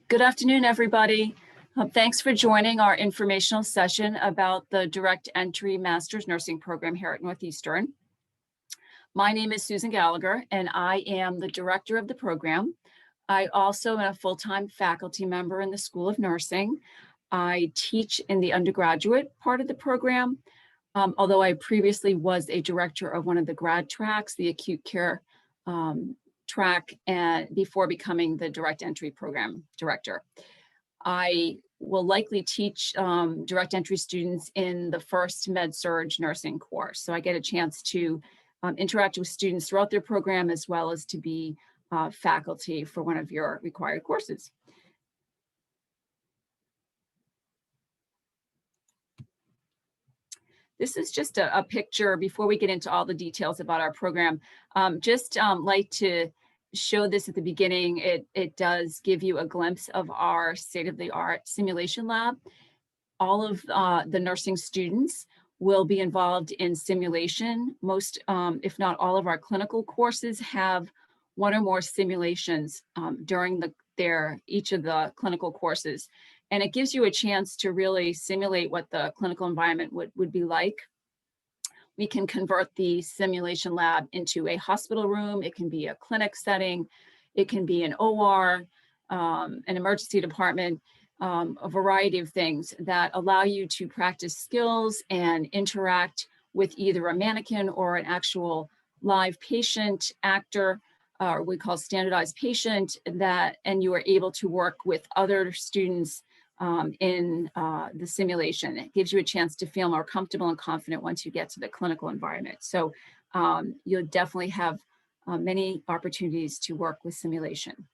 Good afternoon, everybody. Thanks for joining our informational session about the Direct Entry Master's Nursing Program here at Northeastern. My name is Susan Gallagher, and I am the director of the program. I also am a full-time faculty member in the School of Nursing. I teach in the undergraduate part of the program, although I previously was a director of one of the grad tracks, the acute care track, and before becoming the direct entry program director. I will likely teach direct entry students in the first med-surg nursing course. So I get a chance to interact with students throughout their program, as well as to be faculty for one of your required courses. This is just a picture before we get into all the details about our program. Like to show this at the beginning. It does give you a glimpse of our state-of-the-art simulation lab. All of the nursing students will be involved in simulation. Most, if not all of our clinical courses have one or more simulations during each of the clinical courses. And it gives you a chance to really simulate what the clinical environment would be like. We can convert the simulation lab into a hospital room. It can be a clinic setting. It can be an OR, an emergency department, a variety of things that allow you to practice skills and interact with either a mannequin or an actual live patient, actor, or we call standardized patient, and you are able to work with other students in the simulation. It gives you a chance to feel more comfortable and confident once you get to the clinical environment. So you'll definitely have many opportunities to work with simulation.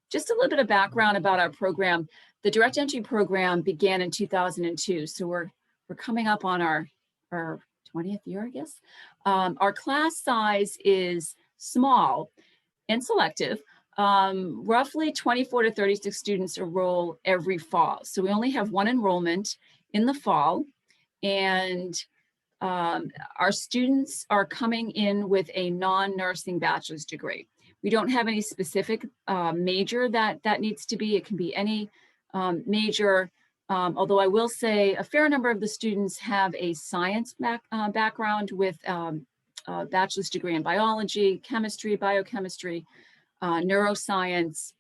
Just a little bit of background about our program. The direct entry program began in 2002, so we're coming up on our 20th year, I guess. Our class size is small and selective. Roughly 24 to 36 students enroll every fall. So we only have one enrollment in the fall, and our students are coming in with a non-nursing bachelor's degree. We don't have any specific major that needs to be. It can be any major, although I will say a fair number of the students have a science background with a bachelor's degree in biology, chemistry, biochemistry, neuroscience,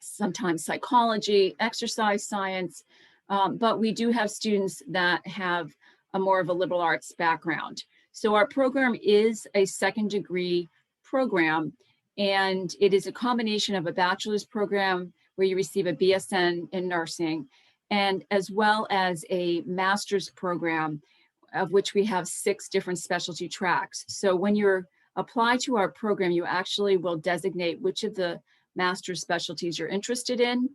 sometimes psychology, exercise science, but we do have students that have a more of a liberal arts background. So our program is a second degree program, and it is a combination of a bachelor's program where you receive a BSN in nursing, and as well as a master's program, of which we have 6 different specialty tracks. So when you're apply to our program, you actually will designate which of the master's specialties you're interested in,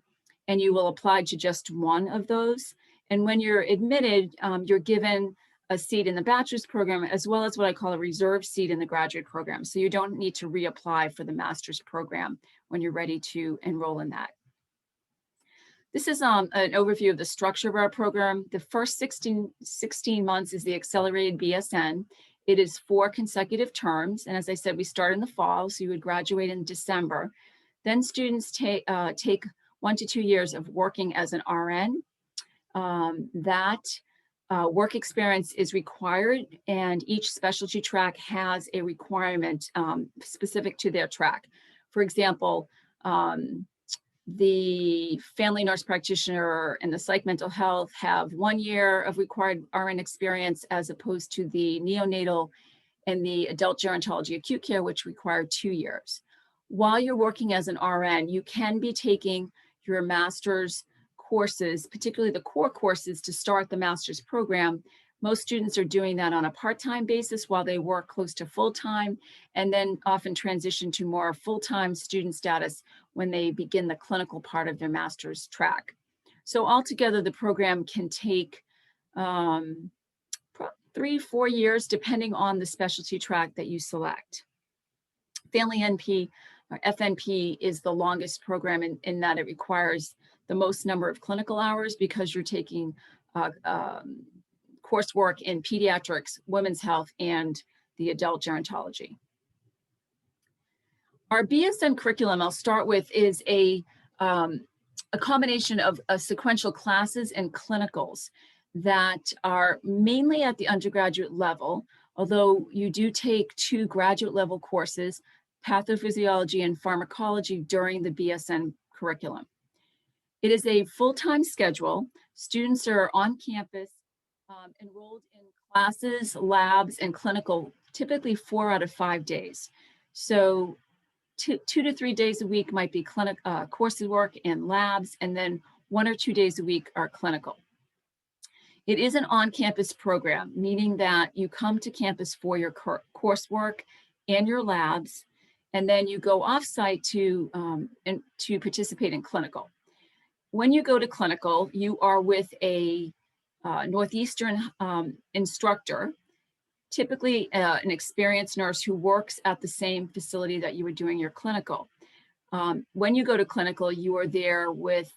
and you will apply to just one of those. And when you're admitted, you're given a seat in the bachelor's program, as well as what I call a reserve seat in the graduate program. So you don't need to reapply for the master's program when you're ready to enroll in that. This is an overview of the structure of our program. The first 16 months is the accelerated BSN. It is 4 consecutive terms, and as I said, we start in the fall, so you would graduate in December. Then students take 1 to 2 years of working as an RN. Work experience is required, and each specialty track has a requirement specific to their track. For example, the family nurse practitioner and the psych mental health have 1 year of required RN experience, as opposed to the neonatal and the adult gerontology acute care, which require 2 years. While you're working as an RN, you can be taking your master's courses, particularly the core courses, to start the master's program. Most students are doing that on a part-time basis while they work close to full-time, and then often transition to more full-time student status when they begin the clinical part of their master's track. So altogether, the program can take 3-4 years, depending on the specialty track that you select. Family NP, or FNP, is the longest program in that it requires the most number of clinical hours, because you're taking coursework in pediatrics, women's health, and the adult gerontology. Our BSN curriculum, I'll start with, is a a combination of sequential classes and clinicals that are mainly at the undergraduate level, although you do take 2 graduate level courses, pathophysiology and pharmacology, during the BSN curriculum. It is a full-time schedule. Students are on campus, enrolled in classes, labs, and clinical, typically 4 out of 5 days. So 2 to 3 days a week might be coursework and labs, and then 1 or 2 days a week are clinical. It is an on-campus program, meaning that you come to campus for your coursework and your labs, and then you go off-site to participate in clinical. When you go to clinical, you are with a Northeastern instructor, typically an experienced nurse who works at the same facility that you were doing your clinical. When you go to clinical, you are there with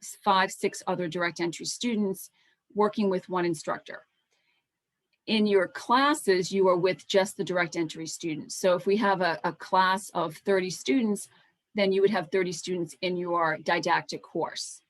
5, 6 other direct entry students working with one instructor. In your classes, you are with just the direct entry students. So if we have a class of 30 students, then you would have 30 students in your didactic course.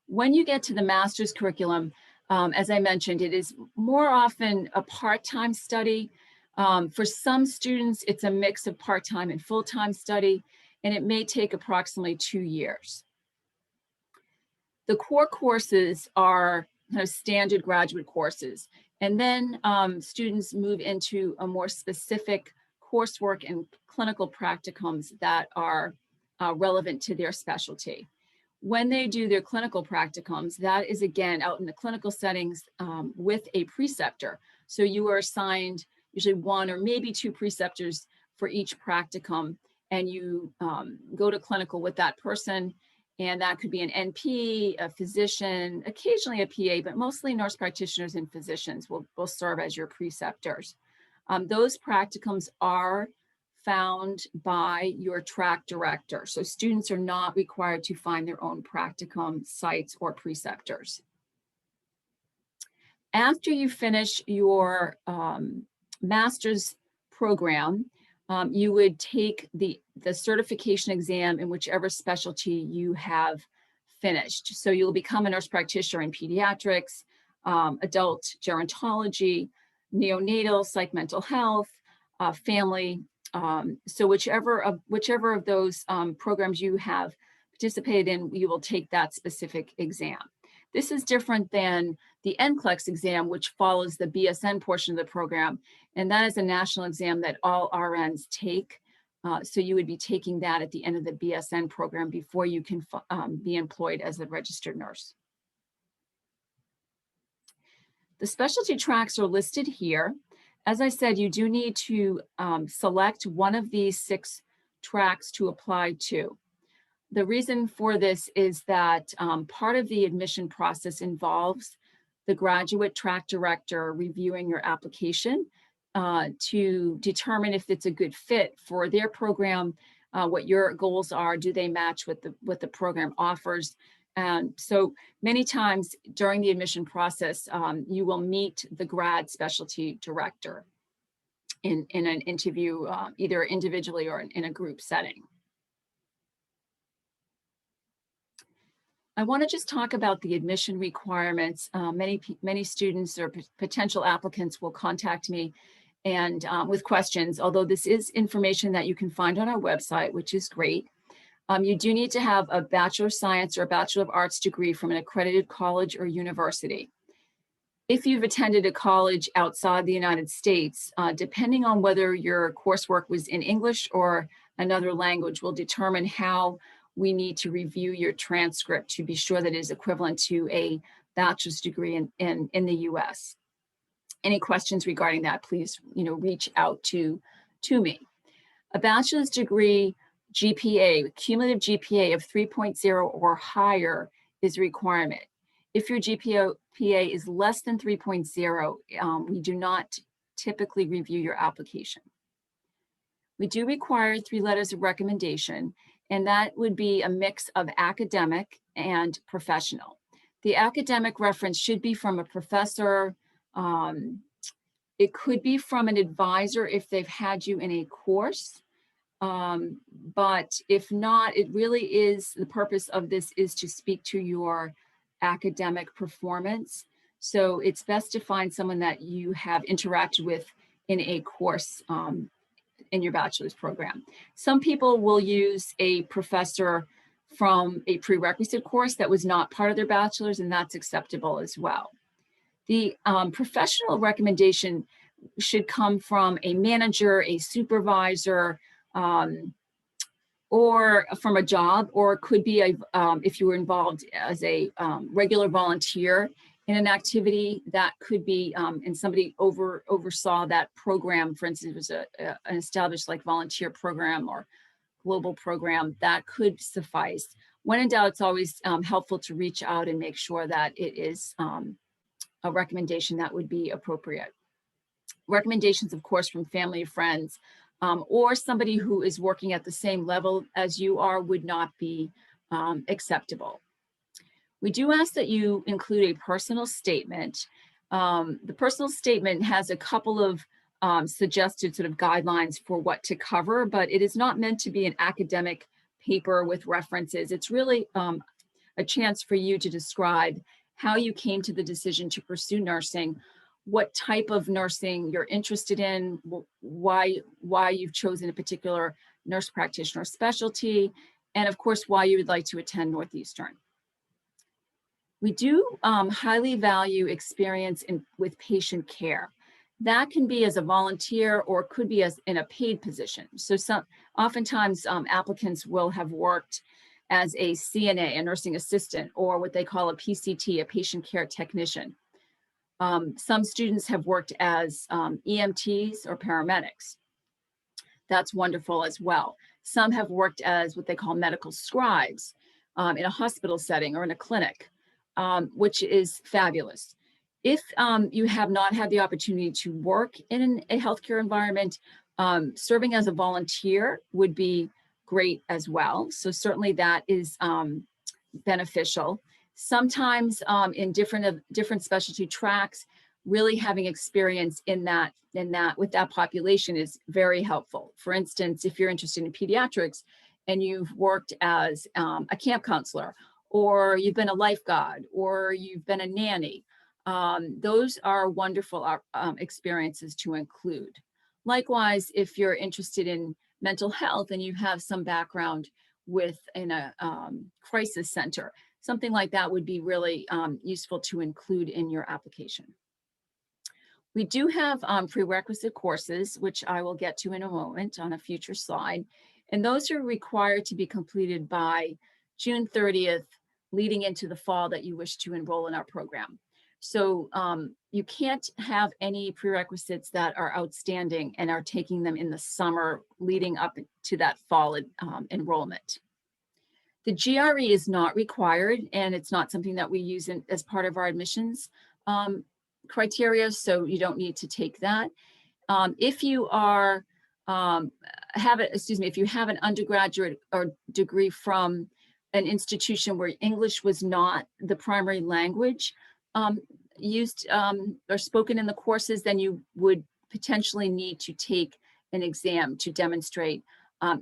When you get to the master's curriculum, as I mentioned, it is more often a part-time study. For some students, it's a mix of part-time and full-time study, and it may take approximately 2 years. The core courses are kind of standard graduate courses, and then students move into a more specific coursework and clinical practicums that are relevant to their specialty. When they do their clinical practicums, that is again out in the clinical settings with a preceptor. So you are assigned usually 1 or maybe 2 preceptors for each practicum, and you go to clinical with that person. And that could be an NP, a physician, occasionally a PA, but mostly nurse practitioners and physicians will serve as your preceptors. Those practicums are found by your track director. So students are not required to find their own practicum sites or preceptors. After you finish your master's program, you would take the certification exam in whichever specialty you have finished. So you'll become a nurse practitioner in pediatrics, adult gerontology, neonatal, psych mental health, family. So whichever of those programs you have participated in, you will take that specific exam. This is different than the NCLEX exam, which follows the BSN portion of the program, and that is a national exam that all RNs take. So you would be taking that at the end of the BSN program before you can be employed as a registered nurse. The specialty tracks are listed here. As I said, you do need to select one of these 6 tracks to apply to. The reason for this is that part of the admission process involves the graduate track director reviewing your application to determine if it's a good fit for their program, what your goals are, do they match what the program offers. And so many times during the admission process, you will meet the grad specialty director in an interview, either individually or in a group setting. I want to just talk about the admission requirements. Many students or potential applicants will contact me and with questions, although this is information that you can find on our website, which is great. You do need to have a Bachelor of Science or a Bachelor of Arts degree from an accredited college or university. If you've attended a college outside the United States, depending on whether your coursework was in English or another language will determine how we need to review your transcript to be sure that it is equivalent to a bachelor's degree in the US. Any questions regarding that, please reach out to me. A bachelor's degree GPA, cumulative GPA of 3.0 or higher is a requirement. If your GPA is less than 3.0, we do not typically review your application. We do require 3 letters of recommendation, and that would be a mix of academic and professional. The academic reference should be from a professor. It could be from an advisor if they've had you in a course. But if not, it really is, the purpose of this is to speak to your academic performance. So it's best to find someone that you have interacted with in a course in your bachelor's program. Some people will use a professor from a prerequisite course that was not part of their bachelor's, and that's acceptable as well. The professional recommendation should come from a manager, a supervisor, or from a job, or it could be if you were involved as a regular volunteer in an activity, that could be, and somebody oversaw that program. For instance, it was an established like volunteer program or global program, that could suffice. When in doubt, it's always helpful to reach out and make sure that it is a recommendation that would be appropriate. Recommendations, of course, from family, friends, or somebody who is working at the same level as you are would not be acceptable. We do ask that you include a personal statement. The personal statement has a couple of suggested sort of guidelines for what to cover, but it is not meant to be an academic paper with references. It's really a chance for you to describe how you came to the decision to pursue nursing, what type of nursing you're interested in, why you've chosen a particular nurse practitioner specialty, and of course, why you would like to attend Northeastern. We do highly value experience with patient care. That can be as a volunteer or could be as in a paid position. So oftentimes applicants will have worked as a CNA, a nursing assistant, or what they call a PCT, a patient care technician. Some students have worked as EMTs or paramedics. That's wonderful as well. Some have worked as what they call medical scribes in a hospital setting or in a clinic, which is fabulous. If you have not had the opportunity to work in a healthcare environment, serving as a volunteer would be great as well. So certainly that is beneficial. Sometimes in different specialty tracks, really having experience in that with that population is very helpful. For instance, if you're interested in pediatrics and you've worked as a camp counselor, or you've been a lifeguard, or you've been a nanny, those are wonderful experiences to include. Likewise, if you're interested in mental health and you have some background in a crisis center, something like that would be really useful to include in your application. We do have prerequisite courses, which I will get to in a moment on a future slide, and those are required to be completed by June 30th, leading into the fall that you wish to enroll in our program. So you can't have any prerequisites that are outstanding and are taking them in the summer leading up to that fall enrollment. The GRE is not required, and it's not something that we use as part of our admissions criteria, so you don't need to take that. If you are if you have an undergraduate or degree from an institution where English was not the primary language used or spoken in the courses, then you would potentially need to take an exam to demonstrate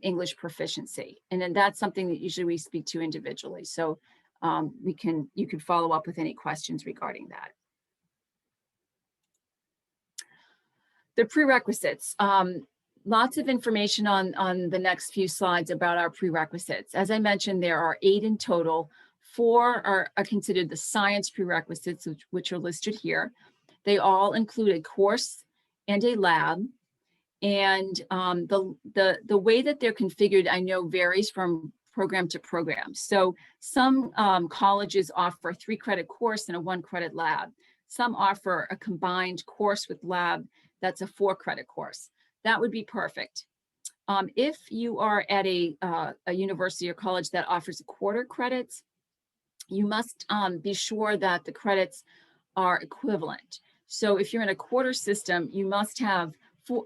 English proficiency. And then that's something that usually we speak to individually. So you can follow up with any questions regarding that. The prerequisites. Lots of information on the next few slides about our prerequisites. As I mentioned, there are 8 in total. 4 are considered the science prerequisites, which are listed here. They all include a course and a lab. And the way that they're configured, I know, varies from program to program. So some colleges offer a 3-credit course and a 1-credit lab. Some offer a combined course with lab that's a 4-credit course. That would be perfect. If you are at a university or college that offers 1/4 credits, you must be sure that the credits are equivalent. So if you're in a 1/4 system, you must have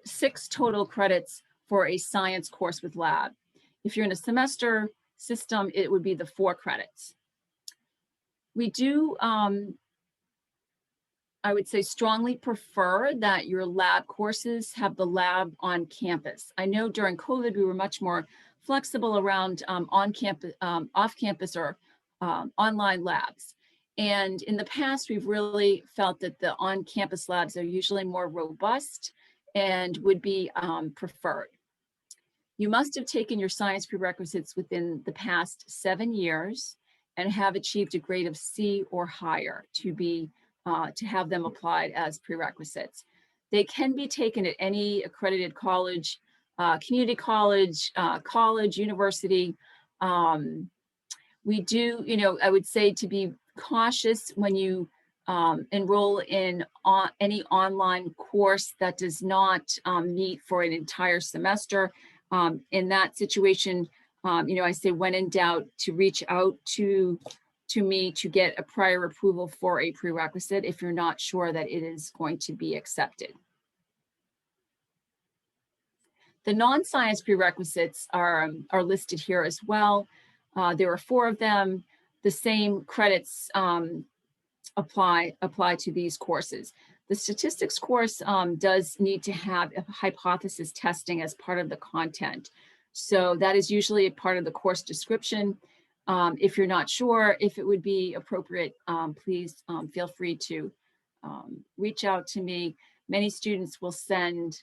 6 total credits for a science course with lab. If you're in a semester system, it would be the 4 credits. We do I would say strongly prefer that your lab courses have the lab on campus. I know during COVID, we were much more flexible around on campus, off campus or online labs. And in the past, we've really felt that the on-campus labs are usually more robust and would be preferred. You must have taken your science prerequisites within the past 7 years and have achieved a grade of C or higher to have them applied as prerequisites. They can be taken at any accredited college, community college, university. We do, I would say to be cautious when you enroll in any online course that does not meet for an entire semester. In that situation, I say when in doubt to reach out to me to get a prior approval for a prerequisite if you're not sure that it is going to be accepted. The non-science prerequisites are listed here as well. There are 4 of them. The same credits apply to these courses. The statistics course does need to have a hypothesis testing as part of the content. So that is usually a part of the course description. If you're not sure if it would be appropriate, please feel free to reach out to me. Many students will send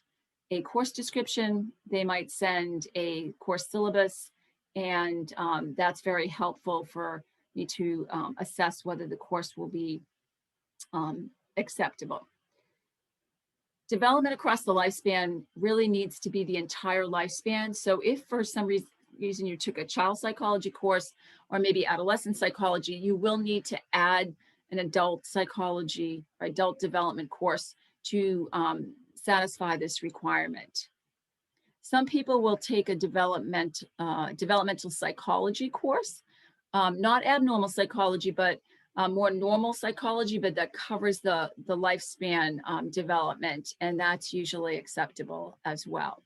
a course description. They might send a course syllabus, and that's very helpful for me to assess whether the course will be acceptable. Development across the lifespan really needs to be the entire lifespan. So if for some reason you took a child psychology course or maybe adolescent psychology, you will need to add an adult psychology or adult development course to satisfy this requirement. Some people will take a developmental psychology course, not abnormal psychology, but more normal psychology, but that covers the lifespan development, and that's usually acceptable as well.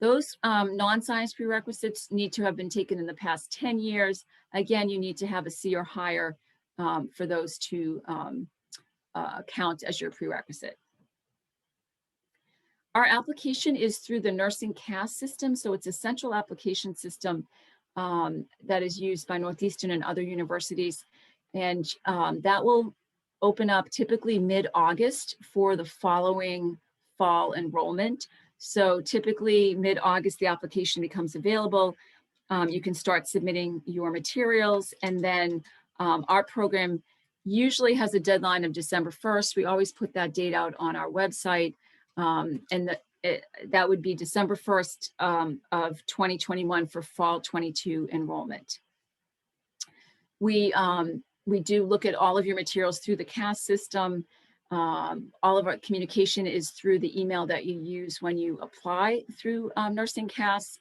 Those non-science prerequisites need to have been taken in the past 10 years. Again, you need to have a C or higher for those to count as your prerequisite. Our application is through the nursing CAS system, so it's a central application system that is used by Northeastern and other universities. And that will open up typically mid-August for the following fall enrollment. So typically mid-August, the application becomes available. You can start submitting your materials, and then our program usually has a deadline of December 1st. We always put that date out on our website, and that would be December 1st of 2021 for fall 22 enrollment. We do look at all of your materials through the CAS system. All of our communication is through the email that you use when you apply through Nursing CAS.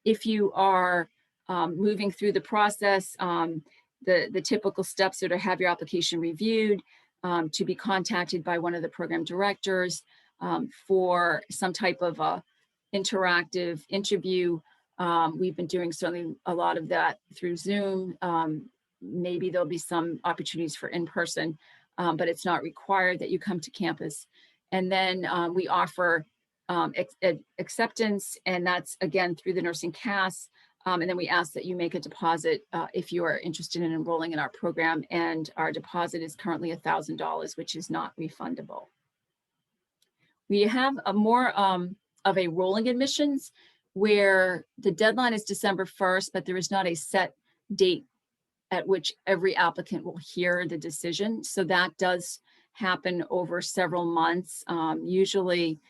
If you are moving through the process, the typical steps are to have your application reviewed, to be contacted by one of the program directors for some type of interactive interview. We've been doing certainly a lot of that through Zoom. Maybe there'll be some opportunities for in-person, but it's not required that you come to campus. And then we offer acceptance, and that's again through the nursing CAS. And then we ask that you make a deposit if you are interested in enrolling in our program, and our deposit is currently $1,000, which is not refundable. We have a more of a rolling admissions where the deadline is December 1st, but there is not a set date at which every applicant will hear the decision. So that does happen over several months. Usually,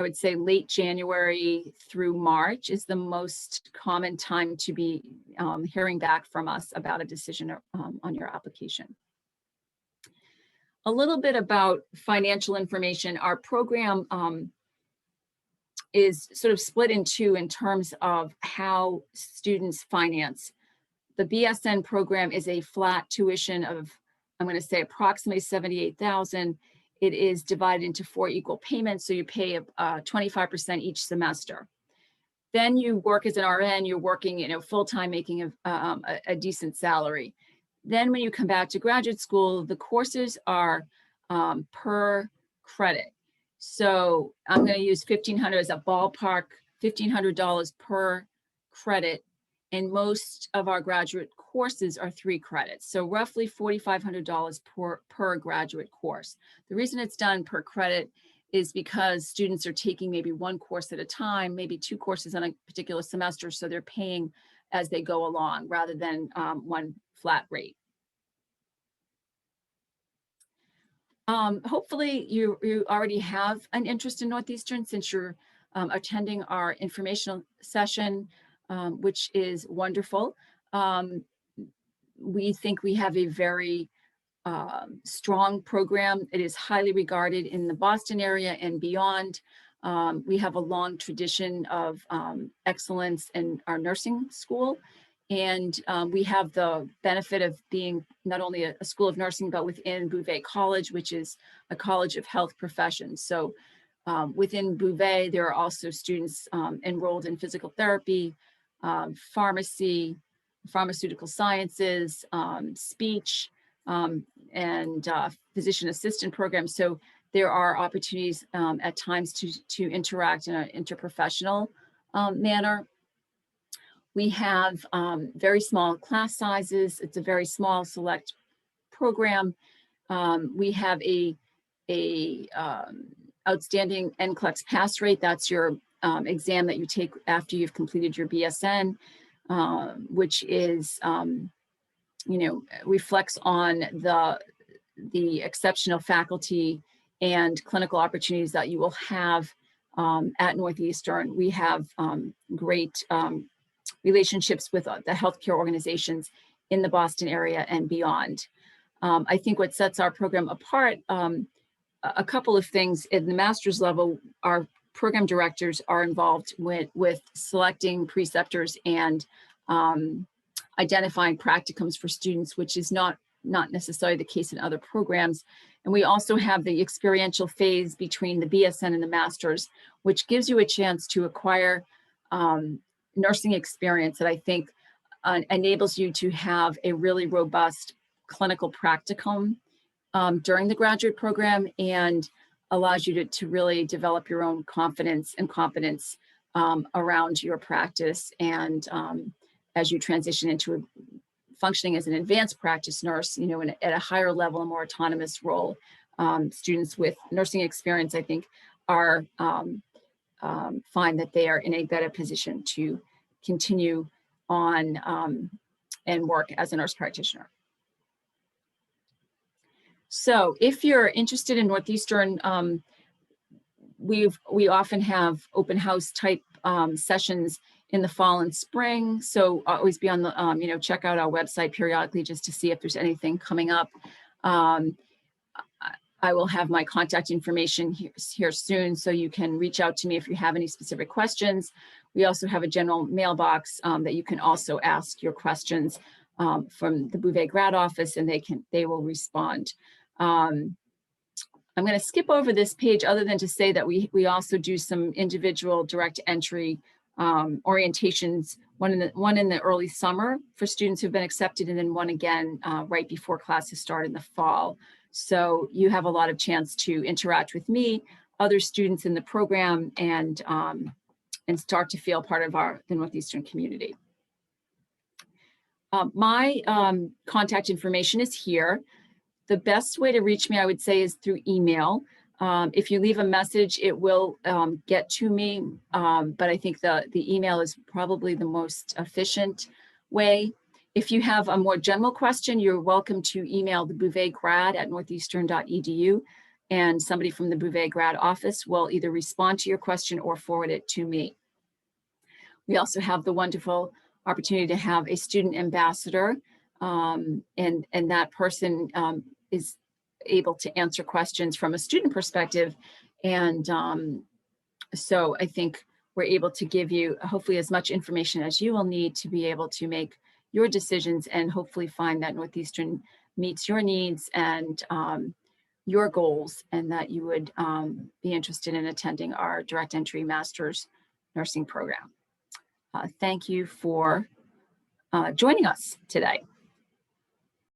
I would say late January through March is the most common time to be hearing back from us about a decision on your application. A little bit about financial information. Our program is sort of split in two in terms of how students finance. The BSN program is a flat tuition of, I'm going to say approximately $78,000. It is divided into 4 equal payments, so you pay 25% each semester. Then you work as an RN, you're working full-time, making a decent salary. Then when you come back to graduate school, the courses are per credit. So I'm going to use $1,500 as a ballpark, $1,500 per credit. And most of our graduate courses are 3 credits. So roughly $4,500 per graduate course. The reason it's done per credit is because students are taking maybe 1 course at a time, maybe 2 courses on a particular semester. So they're paying as they go along rather than one flat rate. Hopefully you already have an interest in Northeastern since you're attending our informational session, which is wonderful. We think we have a very strong program. It is highly regarded in the Boston area and beyond. We have a long tradition of excellence in our nursing school. And we have the benefit of being not only a school of nursing, but within Bouvet College, which is a college of health professions. So within Bouvet, there are also students enrolled in physical therapy, pharmacy, pharmaceutical sciences, speech, and physician assistant programs. So there are opportunities at times to interact in an interprofessional manner. We have very small class sizes. It's a very small select program. We have a outstanding NCLEX pass rate. That's your exam that you take after you've completed your BSN, which is, reflects on the exceptional faculty and clinical opportunities that you will have at Northeastern. We have great relationships with the healthcare organizations in the Boston area and beyond. I think what sets our program apart, a couple of things in the master's level, our program directors are involved with selecting preceptors and identifying practicums for students, which is not necessarily the case in other programs. And we also have the experiential phase between the BSN and the master's, which gives you a chance to acquire nursing experience that I think enables you to have a really robust clinical practicum during the graduate program and allows you to really develop your own confidence and competence around your practice. And as you transition into functioning as an advanced practice nurse, at a higher level, a more autonomous role, students with nursing experience, I think, are find that they are in a better position to continue on and work as a nurse practitioner. So if you're interested in Northeastern, we often have open house type sessions in the fall and spring. So always be on the, check out our website periodically just to see if there's anything coming up. I will have my contact information here soon, so you can reach out to me if you have any specific questions. We also have a general mailbox that you can also ask your questions from the Bouvet grad office, and they will respond. I'm going to skip over this page other than to say that we also do some individual direct entry orientations, one in the early summer for students who've been accepted, and then one again right before classes start in the fall. So you have a lot of chance to interact with me, other students in the program, and start to feel part of the Northeastern community. My contact information is here. The best way to reach me, I would say, is through email. If you leave a message, it will get to me, but I think the email is probably the most efficient way. If you have a more general question, you're welcome to email the Bouvet grad at northeastern.edu, and somebody from the Bouvet grad office will either respond to your question or forward it to me. We also have the wonderful opportunity to have a student ambassador, and that person is able to answer questions from a student perspective. And so I think we're able to give you hopefully as much information as you will need to be able to make your decisions and hopefully find that Northeastern meets your needs and your goals, and that you would be interested in attending our direct entry master's nursing program. Thank you for joining us today.